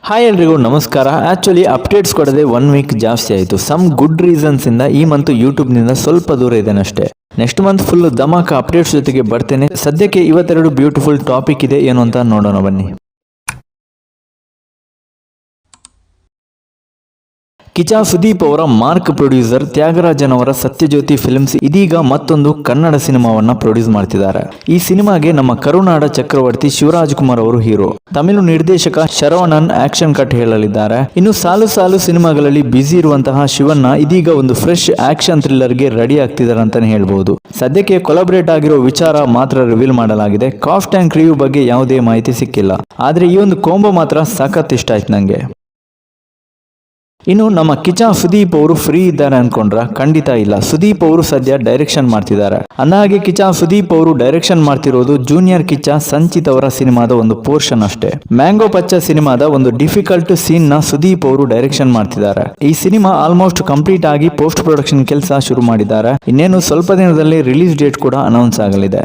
Hi ಎಲ್ರಿಗೂ ನಮಸ್ಕಾರ. Actually updates ಕೊಡದೆ 1 ವೀಕ್ ಜಾಸ್ತಿ ಆಯಿತು. ಸಮ್ ಗುಡ್ ರೀಸನ್ಸಿಂದ ಈ ಮಂತ್ ಯೂಟ್ಯೂಬ್ನಿಂದ ಸ್ವಲ್ಪ ದೂರ ಇದ್ದೇನೆ ಅಷ್ಟೇ. Next month full dhamaka updates ಜೊತೆಗೆ ಬರ್ತೇನೆ. ಸದ್ಯಕ್ಕೆ ಇವತ್ತೆರಡು ಬ್ಯೂಟಿಫುಲ್ ಟಾಪಿಕ್ ಇದೆ, ಏನು ಅಂತ ನೋಡೋಣ ಬನ್ನಿ. ಕಿಚ್ಚ ಸುದೀಪ್ ಅವರ ಮಾರ್ಕ್ ಪ್ರೊಡ್ಯೂಸರ್ ತ್ಯಾಗರಾಜನ್ ಅವರ ಸತ್ಯಜ್ಯೋತಿ ಫಿಲ್ಮ್ಸ್ ಇದೀಗ ಮತ್ತೊಂದು ಕನ್ನಡ ಸಿನಿಮಾವನ್ನ ಪ್ರೊಡ್ಯೂಸ್ ಮಾಡ್ತಿದ್ದಾರೆ. ಈ ಸಿನಿಮಾಗೆ ನಮ್ಮ ಕರುನಾಡ ಚಕ್ರವರ್ತಿ ಶಿವರಾಜ್ ಕುಮಾರ್ ಅವರು ಹೀರೋ. ತಮಿಳು ನಿರ್ದೇಶಕ ಶರವಣನ್ ಆಕ್ಷನ್ ಕಟ್ ಹೇಳಲಿದ್ದಾರೆ. ಇನ್ನು ಸಾಲು ಸಾಲು ಸಿನಿಮಾಗಳಲ್ಲಿ ಬ್ಯುಸಿ ಇರುವಂತಹ ಶಿವಣ್ಣ ಇದೀಗ ಒಂದು ಫ್ರೆಶ್ ಆಕ್ಷನ್ ಥ್ರಿಲ್ಲರ್ಗೆ ರೆಡಿ ಆಗ್ತಿದ್ದಾರೆ ಅಂತಾನೆ ಹೇಳ್ಬಹುದು. ಸದ್ಯಕ್ಕೆ ಕೊಲಾಬರೇಟ್ ಆಗಿರೋ ವಿಚಾರ ಮಾತ್ರ ರಿವೀಲ್ ಮಾಡಲಾಗಿದೆ. ಕಾಸ್ಟ್ ಅಂಡ್ ಕ್ರಿಯೂ ಬಗ್ಗೆ ಯಾವುದೇ ಮಾಹಿತಿ ಸಿಕ್ಕಿಲ್ಲ. ಆದ್ರೆ ಈ ಒಂದು ಕಾಂಬೋ ಮಾತ್ರ ಸಖತ್ ಇಷ್ಟ ಆಯ್ತು ನಂಗೆ. ಇನ್ನು ನಮ್ಮ ಕಿಚ್ಚ ಸುದೀಪ್ ಅವರು ಫ್ರೀ ಇದ್ದಾರೆ ಅನ್ಕೊಂಡ್ರ? ಖಂಡಿತ ಇಲ್ಲ. ಸುದೀಪ್ ಅವರು ಸದ್ಯ ಡೈರೆಕ್ಷನ್ ಮಾಡ್ತಿದ್ದಾರೆ. ಅಂದಹಾಗೆ ಕಿಚ್ಚ ಸುದೀಪ್ ಅವರು ಡೈರೆಕ್ಷನ್ ಮಾಡ್ತಿರೋದು ಜೂನಿಯರ್ ಕಿಚ್ಚ ಸಂಚಿತ್ ಅವರ ಸಿನಿಮಾದ ಒಂದು ಪೋರ್ಷನ್ ಅಷ್ಟೇ. ಮ್ಯಾಂಗೋ ಪಚ್ಚ ಸಿನಿಮಾದ ಒಂದು ಡಿಫಿಕಲ್ಟ್ ಸೀನ್ ನ ಸುದೀಪ್ ಅವರು ಡೈರೆಕ್ಷನ್ ಮಾಡ್ತಿದ್ದಾರೆ. ಈ ಸಿನಿಮಾ ಆಲ್ಮೋಸ್ಟ್ ಕಂಪ್ಲೀಟ್ ಆಗಿ ಪೋಸ್ಟ್ ಪ್ರೊಡಕ್ಷನ್ ಕೆಲಸ ಶುರು ಮಾಡಿದ್ದಾರೆ. ಇನ್ನೇನು ಸ್ವಲ್ಪ ದಿನದಲ್ಲಿ ರಿಲೀಸ್ ಡೇಟ್ ಕೂಡ ಅನೌನ್ಸ್ ಆಗಲಿದೆ.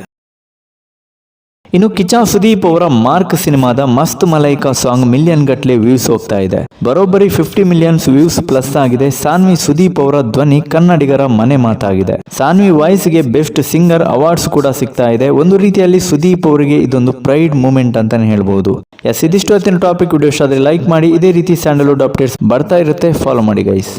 ಇನ್ನು ಕಿಚ್ಚ ಸುದೀಪ್ ಅವರ ಮಾರ್ಕ್ ಸಿನಿಮಾದ ಮಸ್ತ್ ಮಲೈಕಾ ಸಾಂಗ್ ಮಿಲಿಯನ್ ಗಟ್ಟಲೆ ವ್ಯೂಸ್ ಹೋಗ್ತಾ ಇದೆ. ಬರೋಬ್ಬರಿ 50 ಮಿಲಿಯನ್ಸ್ ವ್ಯೂಸ್ ಪ್ಲಸ್ ಆಗಿದೆ. ಸಾನ್ವಿ ಸುದೀಪ್ ಅವರ ಧ್ವನಿ ಕನ್ನಡಿಗರ ಮನೆ ಮಾತಾಗಿದೆ. ಸಾನ್ವಿ ವಾಯ್ಸ್ಗೆ ಬೆಸ್ಟ್ ಸಿಂಗರ್ ಅವಾರ್ಡ್ಸ್ ಕೂಡ ಸಿಗ್ತಾ ಇದೆ. ಒಂದು ರೀತಿಯಲ್ಲಿ ಸುದೀಪ್ ಅವರಿಗೆ ಇದೊಂದು ಪ್ರೈಡ್ ಮೂಮೆಂಟ್ ಅಂತಾನೆ ಹೇಳ್ಬಹುದು. ಇದಿಷ್ಟು ಹೊತ್ತಿನ ಟಾಪಿಕ್. ವಿಡಿಯೋ ಇಷ್ಟ ಆದರೆ ಲೈಕ್ ಮಾಡಿ. ಇದೇ ರೀತಿ ಸ್ಯಾಂಡಲ್ವುಡ್ ಅಪ್ಡೇಟ್ಸ್ ಬರ್ತಾ ಇರುತ್ತೆ, ಫಾಲೋ ಮಾಡಿ ಗೈಸ್.